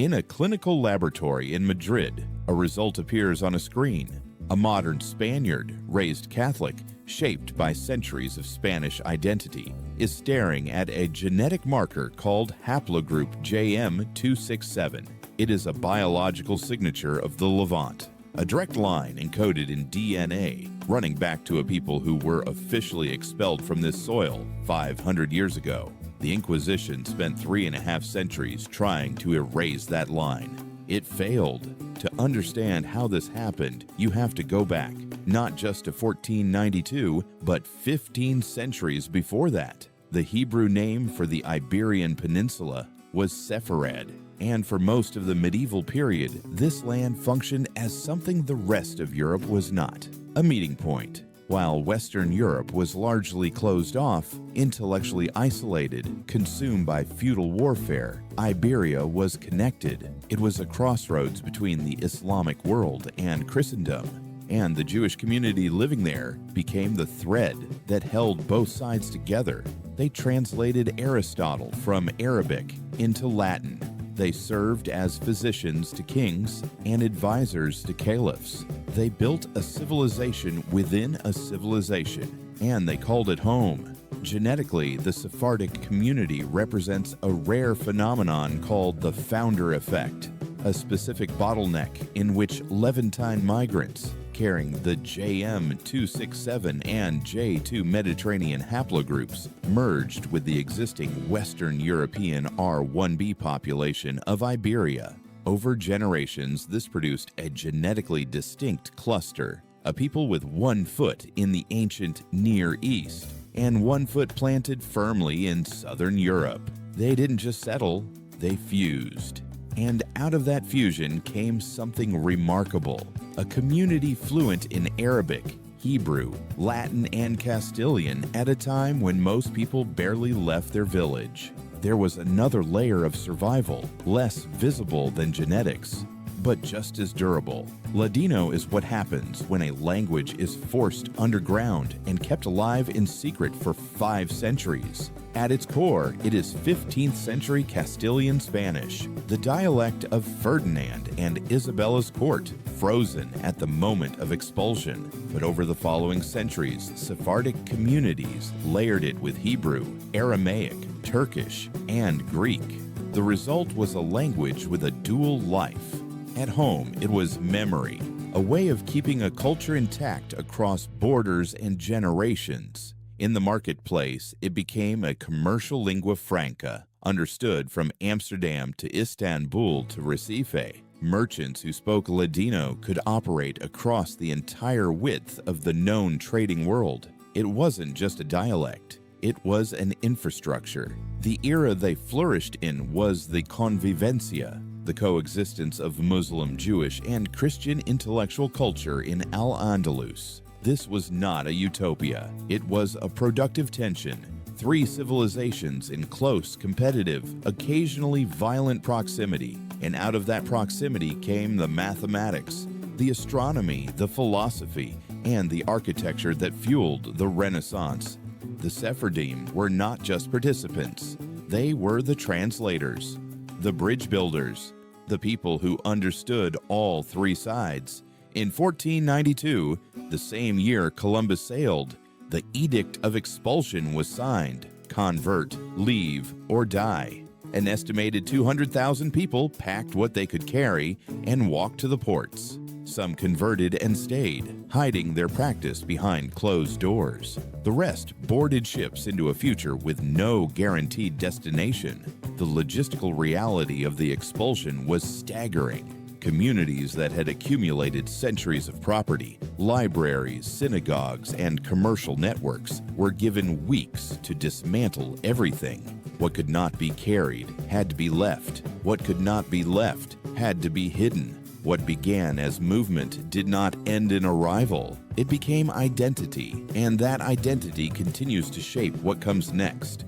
In a clinical laboratory in Madrid, a result appears on a screen. A modern Spaniard, raised Catholic, shaped by centuries of Spanish identity, is staring at a genetic marker called Haplogroup J-M267. It is a biological signature of the Levant, a direct line encoded in DNA, running back to a people who were officially expelled from this soil 500 years ago. The Inquisition spent 3.5 centuries trying to erase that line. It failed. To understand how this happened, you have to go back, not just to 1492, but 15 centuries before that. The Hebrew name for the Iberian Peninsula was Sepharad, and for most of the medieval period, this land functioned as something the rest of Europe was not, a meeting point. While Western Europe was largely closed off, intellectually isolated, consumed by feudal warfare, Iberia was connected. It was a crossroads between the Islamic world and Christendom, and the Jewish community living there became the thread that held both sides together. They translated Aristotle from Arabic into Latin. They served as physicians to kings and advisors to caliphs. They built a civilization within a civilization, and they called it home. Genetically, the Sephardic community represents a rare phenomenon called the founder effect, a specific bottleneck in which Levantine migrants carrying the J-M267 and J2 Mediterranean haplogroups merged with the existing Western European R1b population of Iberia. Over generations, this produced a genetically distinct cluster, a people with 1 foot in the ancient Near East and 1 foot planted firmly in Southern Europe. They didn't just settle, they fused. And out of that fusion came something remarkable, a community fluent in Arabic, Hebrew, Latin, and Castilian at a time when most people barely left their village. There was another layer of survival, less visible than genetics, but just as durable. Ladino is what happens when a language is forced underground and kept alive in secret for 5 centuries. At its core, it is 15th century Castilian Spanish, the dialect of Ferdinand and Isabella's court, frozen at the moment of expulsion. But over the following centuries, Sephardic communities layered it with Hebrew, Aramaic, Turkish, and Greek. The result was a language with a dual life. At home, it was memory, a way of keeping a culture intact across borders and generations. In the marketplace, it became a commercial lingua franca, understood from Amsterdam to Istanbul to Recife. Merchants who spoke Ladino could operate across the entire width of the known trading world. It wasn't just a dialect. It was an infrastructure. The era they flourished in was the convivencia, the coexistence of Muslim, Jewish, and Christian intellectual culture in Al-Andalus. This was not a utopia. It was a productive tension. 3 civilizations in close, competitive, occasionally violent proximity. And out of that proximity came the mathematics, the astronomy, the philosophy, and the architecture that fueled the Renaissance. The Sephardim were not just participants. They were the translators, the bridge builders, the people who understood all 3 sides. In 1492, the same year Columbus sailed, the Edict of Expulsion was signed. Convert, leave, or die. An estimated 200,000 people packed what they could carry and walked to the ports. Some converted and stayed, hiding their practice behind closed doors. The rest boarded ships into a future with no guaranteed destination. The logistical reality of the expulsion was staggering. Communities that had accumulated centuries of property, libraries, synagogues, and commercial networks were given weeks to dismantle everything. What could not be carried had to be left. What could not be left had to be hidden. What began as movement did not end in arrival. It became identity, and that identity continues to shape what comes next.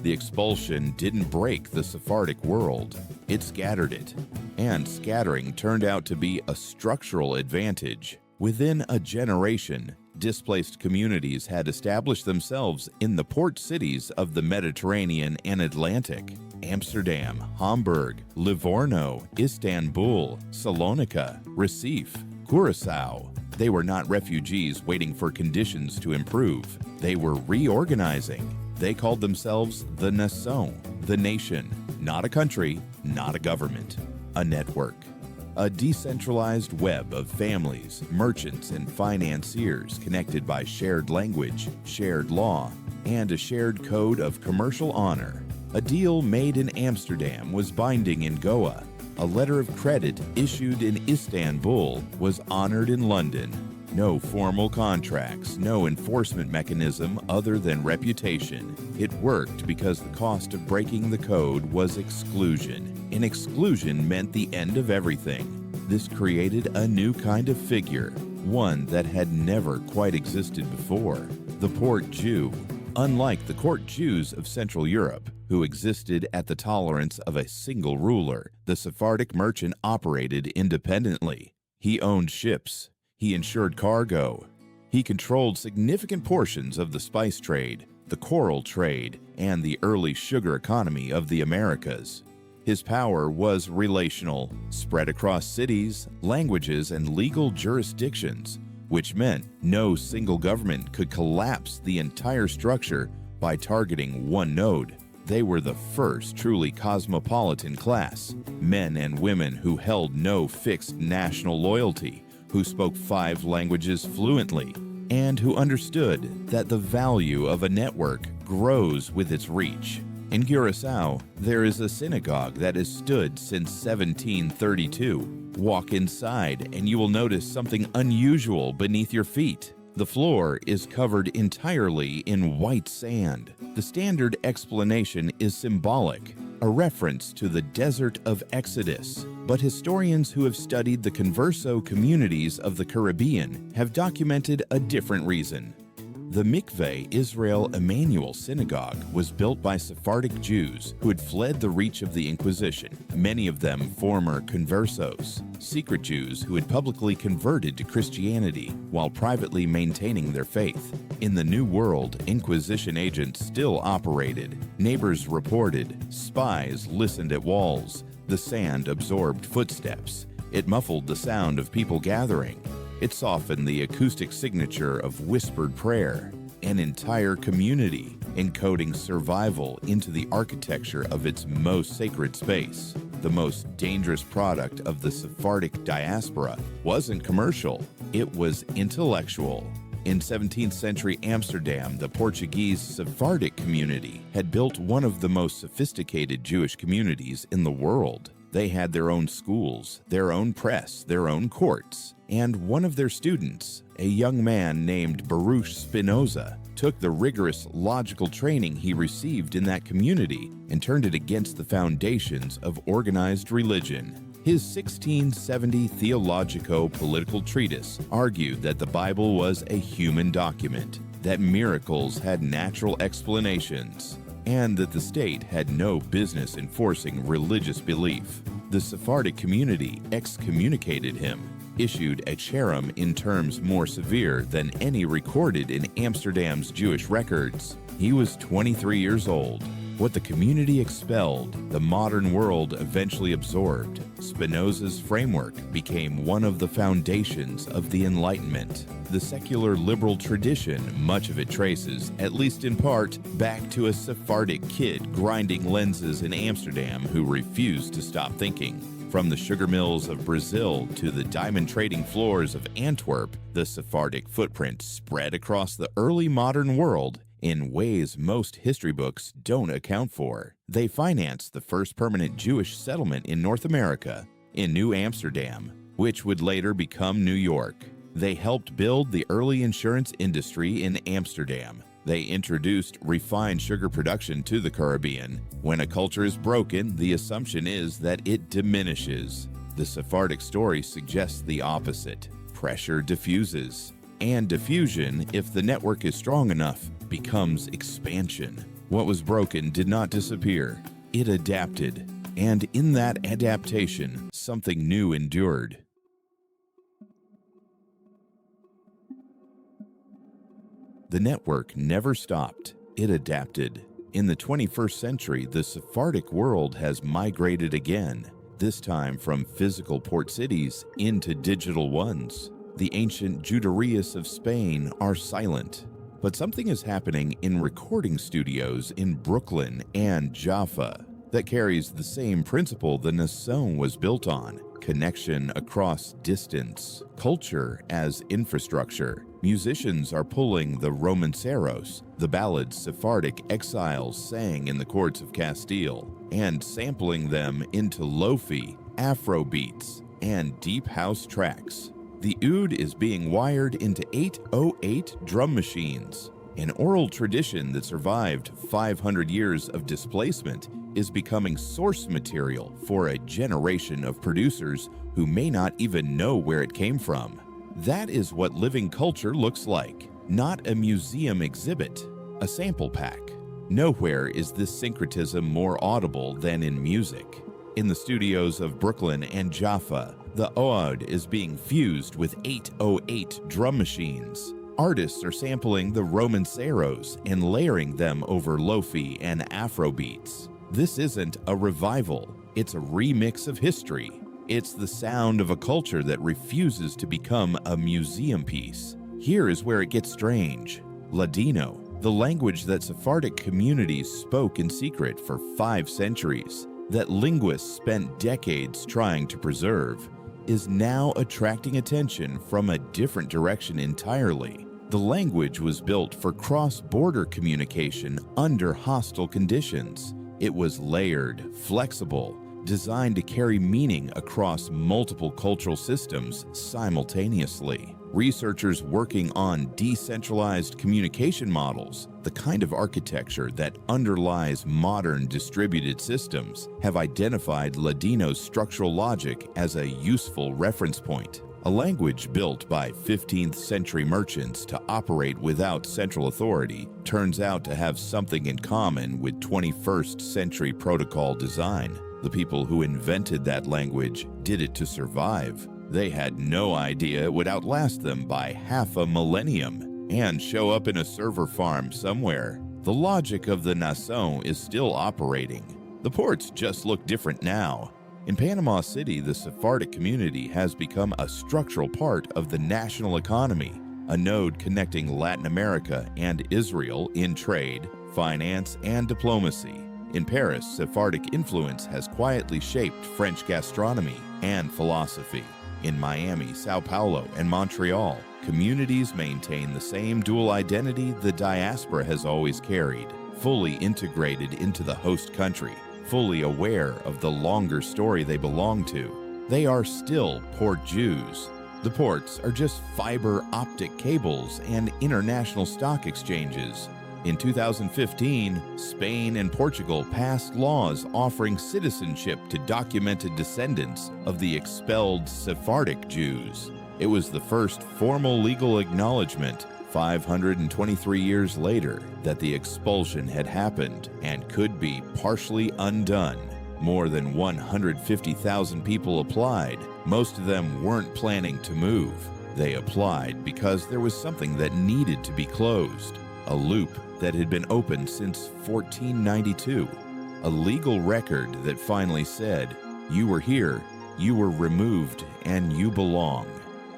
The expulsion didn't break the Sephardic world, it scattered it. And scattering turned out to be a structural advantage. Within a generation, Displaced communities had established themselves in the port cities of the Mediterranean and Atlantic: Amsterdam, Hamburg, Livorno, Istanbul, Salonika, Recife, Curaçao. They were not refugees waiting for conditions to improve. They were reorganizing. They called themselves the nation, the nation, not a country, not a government, a network. A decentralized web of families, merchants, and financiers connected by shared language, shared law, and a shared code of commercial honor. A deal made in Amsterdam was binding in Goa. A letter of credit issued in Istanbul was honored in London. No formal contracts, no enforcement mechanism other than reputation. It worked because the cost of breaking the code was exclusion. And exclusion meant the end of everything. This created a new kind of figure, one that had never quite existed before: the Port Jew. Unlike the court Jews of Central Europe, who existed at the tolerance of a single ruler, the Sephardic merchant operated independently. He owned ships. He insured cargo. He controlled significant portions of the spice trade, the coral trade, and the early sugar economy of the Americas. His power was relational, spread across cities, languages, and legal jurisdictions, which meant no single government could collapse the entire structure by targeting one node. They were the first truly cosmopolitan class, men and women who held no fixed national loyalty, who spoke 5 languages fluently, and who understood that the value of a network grows with its reach. In Curaçao, there is a synagogue that has stood since 1732. Walk inside and you will notice something unusual beneath your feet. The floor is covered entirely in white sand. The standard explanation is symbolic, a reference to the desert of Exodus. But historians who have studied the converso communities of the Caribbean have documented a different reason. The Mikveh Israel Emmanuel Synagogue was built by Sephardic Jews who had fled the reach of the Inquisition, many of them former conversos, secret Jews who had publicly converted to Christianity while privately maintaining their faith. In the New World, Inquisition agents still operated. Neighbors reported. Spies listened at walls. The sand absorbed footsteps. It muffled the sound of people gathering. It softened the acoustic signature of whispered prayer. An entire community encoding survival into the architecture of its most sacred space. The most dangerous product of the Sephardic diaspora wasn't commercial, it was intellectual. In 17th century Amsterdam, the Portuguese Sephardic community had built one of the most sophisticated Jewish communities in the world. They had their own schools, their own press, their own courts, and one of their students, a young man named Baruch Spinoza, took the rigorous logical training he received in that community and turned it against the foundations of organized religion. His 1670 theologico-political treatise argued that the Bible was a human document, that miracles had natural explanations, and that the state had no business enforcing religious belief. The Sephardic community excommunicated him, issued a cherem in terms more severe than any recorded in Amsterdam's Jewish records. He was 23 years old. What the community expelled, the modern world eventually absorbed. Spinoza's framework became one of the foundations of the Enlightenment. The secular liberal tradition, much of it traces, at least in part, back to a Sephardic kid grinding lenses in Amsterdam who refused to stop thinking. From the sugar mills of Brazil to the diamond trading floors of Antwerp, the Sephardic footprint spread across the early modern world in ways most history books don't account for. They financed the first permanent Jewish settlement in North America, in New Amsterdam, which would later become New York. They helped build the early insurance industry in Amsterdam. They introduced refined sugar production to the Caribbean. When a culture is broken, the assumption is that it diminishes. The Sephardic story suggests the opposite. Pressure diffuses. And diffusion, if the network is strong enough, becomes expansion. What was broken did not disappear. It adapted. And in that adaptation, something new endured. The network never stopped. It adapted. In the 21st century, the Sephardic world has migrated again, this time from physical port cities into digital ones. The ancient Juderías of Spain are silent, but something is happening in recording studios in Brooklyn and Jaffa that carries the same principle the Nation was built on: connection across distance, culture as infrastructure. Musicians are pulling the Romanceros, the ballads Sephardic exiles sang in the courts of Castile, and sampling them into lofi, Afro beats, and deep house tracks. The oud is being wired into 808 drum machines. An oral tradition that survived 500 years of displacement is becoming source material for a generation of producers who may not even know where it came from. That is what living culture looks like, not a museum exhibit, a sample pack. Nowhere is this syncretism more audible than in music. In the studios of Brooklyn and Jaffa, the oud is being fused with 808 drum machines. Artists are sampling the Romanceros and layering them over lofi and Afro beats. This isn't a revival, it's a remix of history. It's the sound of a culture that refuses to become a museum piece. Here is where it gets strange. Ladino, the language that Sephardic communities spoke in secret for 5 centuries, that linguists spent decades trying to preserve, is now attracting attention from a different direction entirely. The language was built for cross-border communication under hostile conditions. It was layered, flexible, designed to carry meaning across multiple cultural systems simultaneously. Researchers working on decentralized communication models, the kind of architecture that underlies modern distributed systems, have identified Ladino's structural logic as a useful reference point. A language built by 15th century merchants to operate without central authority turns out to have something in common with 21st century protocol design. The people who invented that language did it to survive. They had no idea it would outlast them by half a millennium and show up in a server farm somewhere. The logic of the Nation is still operating. The ports just look different now. In Panama City, the Sephardic community has become a structural part of the national economy, a node connecting Latin America and Israel in trade, finance, and diplomacy. In Paris, Sephardic influence has quietly shaped French gastronomy and philosophy. In Miami, Sao Paulo, and Montreal, communities maintain the same dual identity the diaspora has always carried, fully integrated into the host country, fully aware of the longer story they belong to. They are still port Jews. The ports are just fiber optic cables and international stock exchanges. In 2015, Spain and Portugal passed laws offering citizenship to documented descendants of the expelled Sephardic Jews. It was the first formal legal acknowledgement 523 years later that the expulsion had happened and could be partially undone. More than 150,000 people applied. Most of them weren't planning to move. They applied because there was something that needed to be closed, a loop that had been open since 1492, a legal record that finally said, "You were here, you were removed, and you belong."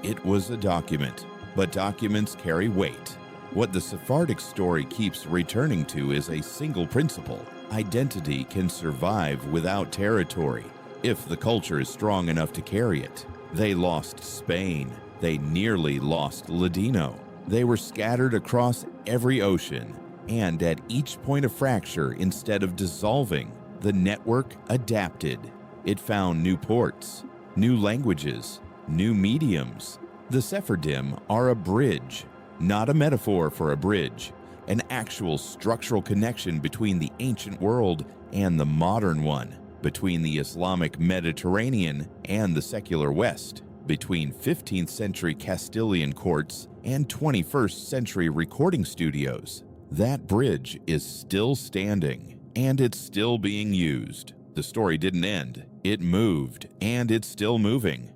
It was a document, but documents carry weight. What the Sephardic story keeps returning to is a single principle: identity can survive without territory, if the culture is strong enough to carry it. They lost Spain. They nearly lost Ladino. They were scattered across every ocean, and at each point of fracture, instead of dissolving, the network adapted. It found new ports, new languages, new mediums. The Sephardim are a bridge, not a metaphor for a bridge, an actual structural connection between the ancient world and the modern one, between the Islamic Mediterranean and the secular West, between 15th century Castilian courts and 21st century recording studios. That bridge is still standing, and it's still being used. The story didn't end. It moved, and it's still moving.